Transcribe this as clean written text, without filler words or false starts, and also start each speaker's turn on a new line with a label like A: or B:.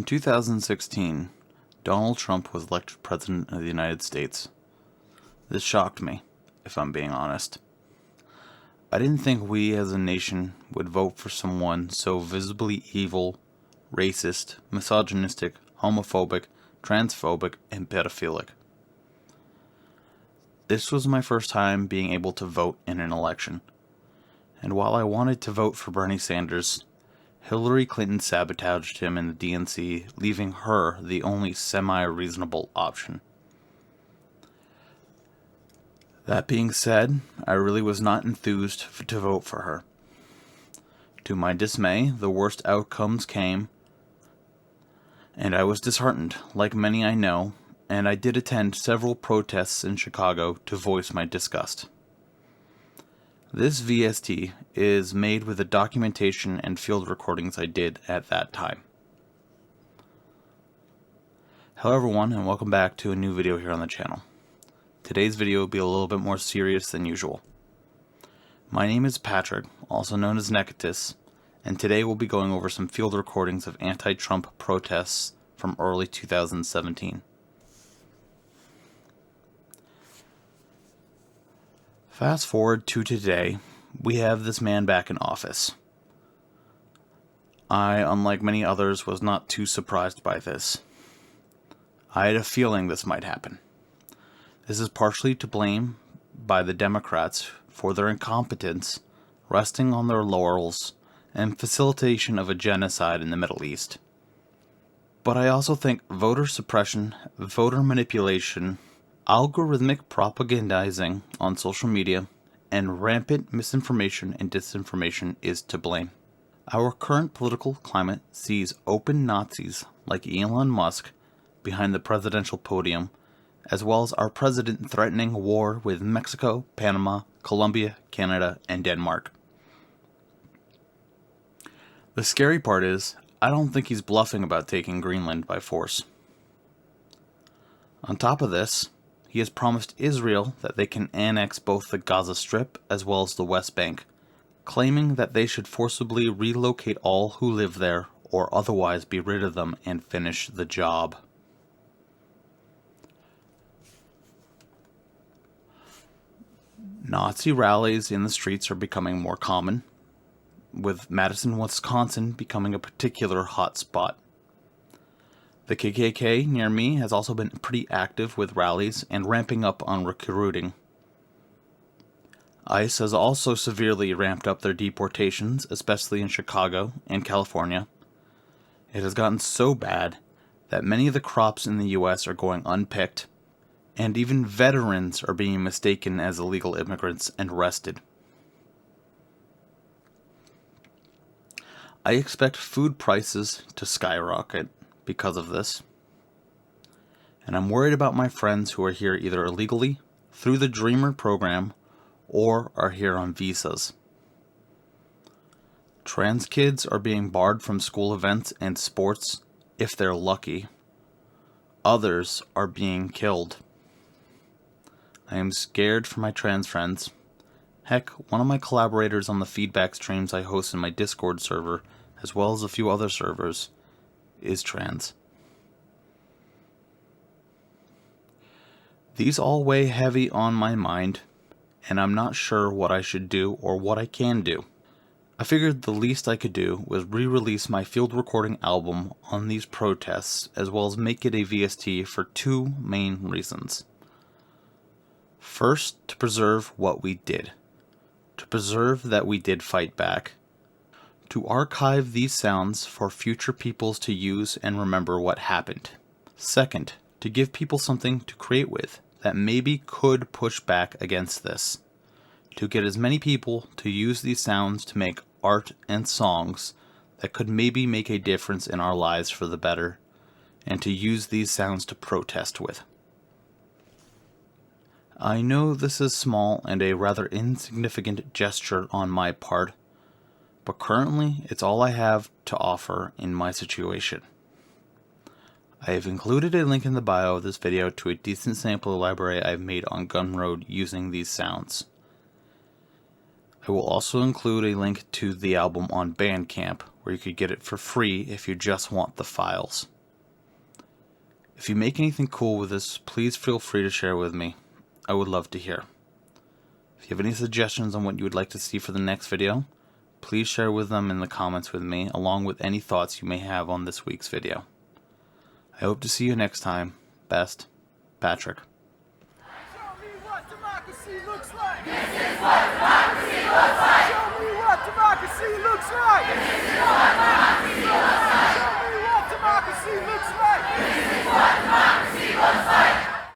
A: 2016, Donald Trump was elected President of the United States. This shocked me, if I'm being honest. I didn't think we as a nation would vote for someone so visibly evil, racist, misogynistic, homophobic, transphobic, and pedophilic. This was my first time being able to vote in an election, and while I wanted to vote for Bernie Sanders, Hillary Clinton sabotaged him in the DNC, leaving her the only semi-reasonable option. That being said, I really was not enthused to vote for her. To my dismay, the worst outcomes came, and I was disheartened, like many I know, and I did attend several protests in Chicago to voice my disgust. This VST is made with the documentation and field recordings I did at that time. Hello everyone, and welcome back to a new video here on the channel. Today's video will be a little bit more serious than usual. My name is Patrick, also known as Necatus, and today we'll be going over some field recordings of anti-Trump protests from early 2017. Fast forward to today, we have this man back in office. I, unlike many others, was not too surprised by this. I had a feeling this might happen. This is partially to blame by the Democrats for their incompetence, resting on their laurels, and facilitation of a genocide in the Middle East. But I also think voter suppression, voter manipulation, algorithmic propagandizing on social media, and rampant misinformation and disinformation is to blame. Our current political climate sees open Nazis like Elon Musk behind the presidential podium, as well as our president threatening war with Mexico, Panama, Colombia, Canada, and Denmark. The scary part is, I don't think he's bluffing about taking Greenland by force. On top of this, he has promised Israel that they can annex both the Gaza Strip as well as the West Bank, claiming that they should forcibly relocate all who live there or otherwise be rid of them and finish the job. Nazi rallies in the streets are becoming more common, with Madison, Wisconsin becoming a particular hot spot. The KKK near me has also been pretty active with rallies and ramping up on recruiting. ICE has also severely ramped up their deportations, especially in Chicago and California. It has gotten so bad that many of the crops in the US are going unpicked, and even veterans are being mistaken as illegal immigrants and arrested. I expect food prices to skyrocket because of this, and I'm worried about my friends who are here either illegally, through the Dreamer program, or are here on visas. Trans kids are being barred from school events and sports if they're lucky. Others are being killed. I am scared for my trans friends. Heck, one of my collaborators on the feedback streams I host in my Discord server, as well as a few other servers, is trans. These all weigh heavy on my mind, and I'm not sure what I should do or what I can do. I figured the least I could do was re-release my field recording album on these protests, as well as make it a VST for two main reasons. First, to preserve what we did. To preserve that we did fight back. To archive these sounds for future peoples to use and remember what happened. Second, to give people something to create with that maybe could push back against this. To get as many people to use these sounds to make art and songs that could maybe make a difference in our lives for the better, and to use these sounds to protest with. I know this is small and a rather insignificant gesture on my part, but currently it's all I have to offer in my situation. I have included a link in the bio of this video to a decent sample library I've made on Gumroad using these sounds. I will also include a link to the album on Bandcamp, where you could get it for free if you just want the files. If you make anything cool with this, please feel free to share with me. I would love to hear. If you have any suggestions on what you would like to see for the next video, please share with them in the comments with me, along with any thoughts you may have on this week's video. I hope to see you next time. Best, Patrick.
B: Show me what democracy looks like. This is what democracy looks like. Show me what democracy looks like. This is what democracy looks like. Show me what democracy looks like. This is what democracy looks like.